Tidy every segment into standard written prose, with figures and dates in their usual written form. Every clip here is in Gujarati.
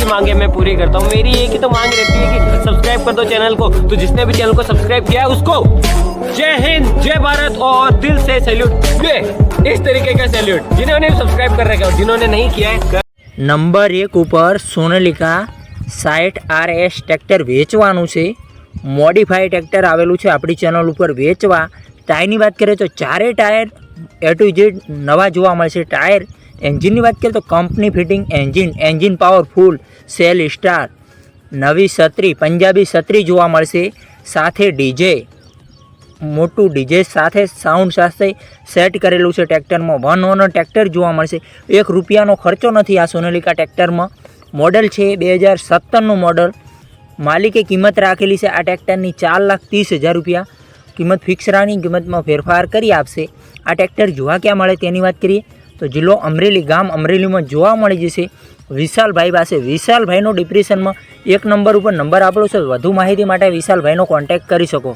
सबकी मांगे मैं पूरी करता हूँ। मेरी एक ही तो मांग रहती है कि सब्सक्राइब कर दो चैनल को। तो जिसने भी चैनल को सब्सक्राइब किया है उसको जय हिंद, जय भारत और दिल से सैल्यूट। ये इस तरीके का सैल्यूट जिन्होंने सब्सक्राइब कर रखा है और जिन्होंने नहीं किया है। नंबर 1 ઉપર સોનાલિકા 60 RS ટ્રેક્ટર વેચવાનું છે। મોડિફાઈ ટ્રેક્ટર આવેલું છે આપણી ચેનલ ઉપર વેચવા। ટાયરની વાત કરીએ તો ચારે ટાયર A to Z નવા જોવા મળશે। ટાયર એન્જિનની વાત કરીએ તો company fitting engine powerful cell star, નવી છત્રી પંજાબી છત્રી જોવા મળશે। સાથે ડીજે મોટું ડીજે સાથે સાઉન્ડ સાથે સેટ કરેલું છે। ટ્રેક્ટરમાં 1 ઓનર ટ્રેક્ટર જોવા મળશે। ₹1નો ખર્ચો નથી આ સોનાલિકા ટ્રેક્ટરમાં। મોડલ છે 2017નું મોડલ। માલિકે કિંમત રાખેલી છે આ ટ્રેક્ટરની ₹4,30,000। કિંમત ફિક્સરાની કિંમતમાં ફેરફાર કરી આપશે। આ ટ્રેક્ટર જોવા ક્યાં મળે તેની વાત કરીએ તો જિલ્લો અમરેલી, ગામ અમરેલીમાં જોવા મળી જશે। વિશાલભાઈ પાસે, વિશાલભાઈનો ડિપ્રેશનમાં 1 નંબર ઉપર નંબર આપેલો છે। વધુ માહિતી માટે વિશાલભાઈનો કોન્ટેક્ટ કરી શકો।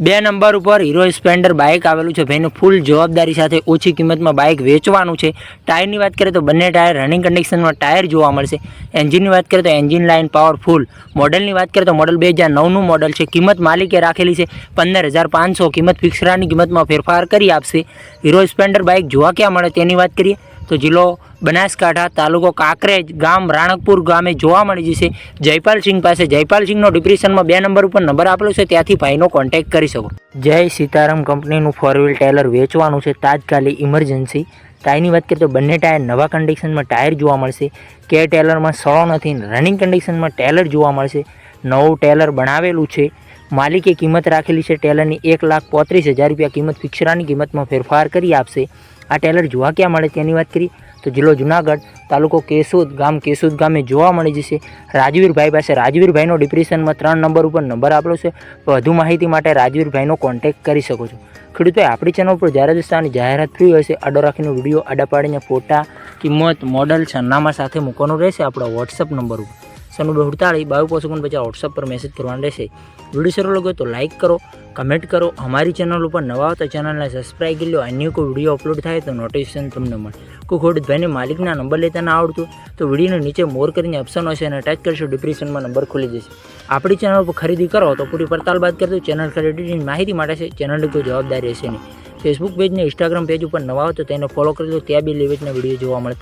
2 નંબર ઉપર હીરો સ્પ્લેન્ડર બાઇક આવેલું છે। ભાઈનું ફૂલ જવાબદારી સાથે ઓછી કિંમતમાં બાઇક વેચવાનું છે। ટાયરની વાત કરીએ તો બંને ટાયર રનિંગ કન્ડિશનમાં ટાયર જોવા મળશે। એન્જિનની વાત કરીએ તો એન્જિન લાઇન પાવરફુલ। મોડલની વાત કરીએ તો મોડલ 2009નું મોડલ છે। કિંમત માલિકે રાખેલી છે 15,500। કિંમત ફિક્સરાની કિંમતમાં ફેરફાર કરી આપશે। હીરો સ્પ્લેન્ડર બાઇક જોવા ક્યાં મળે તેની વાત કરીએ તો જિલ્લો બનાસકાંઠા, તાલુકો કાંકરેજ, ગામ રાણકપુર ગામે જોવા મળી જશે। જયપાલસિંહ પાસે, જયપાલસિંહનો ડિપ્રેશનમાં 2 નંબર ઉપર નંબર આપેલો છે, ત્યાંથી ભાઈનો કોન્ટેક્ટ કરી શકો। જય સીતારામ કંપનીનું 4 વ્હીલ ટેલર વેચવાનું છે તાત્કાલિક ઇમરજન્સી। ટાયરની વાત કરીએ તો બંને ટાયર નવા કન્ડિશનમાં ટાયર જોવા મળશે। કે ટેલરમાં સળો નથી, રનિંગ કન્ડિશનમાં ટેલર જોવા મળશે। નવું ટેલર બનાવેલું છે। માલિકે કિંમત રાખેલી છે ટેલરની ₹1,35,000। કિંમત ફિક્સરાની કિંમતમાં ફેરફાર કરી આપશે। આ ટેલર જોવા ક્યાં મળે તેની વાત કરીએ તો જિલ્લો જુનાગઢ, તાલુકો કેશોદ, ગામ કેશોદ ગામે જોવા મળી જશે। રાજવીરભાઈ પાસે, રાજવીરભાઈનો ડિપ્રેશનમાં 3 નંબર ઉપર નંબર આપેલો છે। વધુ માહિતી માટે રાજવીરભાઈનો કોન્ટેક્ટ કરી શકો છો। ખેડૂતોએ આપણી ચેનલ પર જ્યારે દોસ્તાની જાહેરાત ફ્રી હોય છે આડો રાખીને વિડીયો આડા પાડીને ફોટા, કિંમત, મોડલ, સરનામા સાથે મૂકવાનું રહેશે આપણા વોટ્સઅપ નંબર ઉપર 9248 વોટ્સઅપ પર મેસેજ કરવાનો રહેશે। વિડીયો સારો લાગ્યો તો લાઇક કરો, કમેન્ટ કરો। અમારી ચેનલ ઉપર નવા હો તો ચેનલને સબસ્ક્રાઈબ કરી લો। અન્ય કોઈ વિડીયો અપલોડ થાય તો નોટિફિકેશન તમને મળે। કોઈ ખેડૂતભાઈને માલિકના નંબર લેતા ના આવડતું તો વિડીયોની નીચે મોર કરીને ઓપ્શન હશે અને ટચ કરશો, ડિસ્ક્રિપ્શનમાં નંબર ખુલી જશે। આપણી ચેનલ પર ખરીદી કરો તો પૂરી પડતાલ બાદ કરજો। ચેનલ ખરીદીની માહિતી માટે છે, ચેનલની કોઈ જવાબદારી રહેશે નહીં। ફેસબુક પેજ ને ઇન્સ્ટાગ્રામ પેજ ઉપર નવા હો તો તેને ફોલો કરી લો, ત્યાં બી લેવેટના વિડીયો જોવા મળે।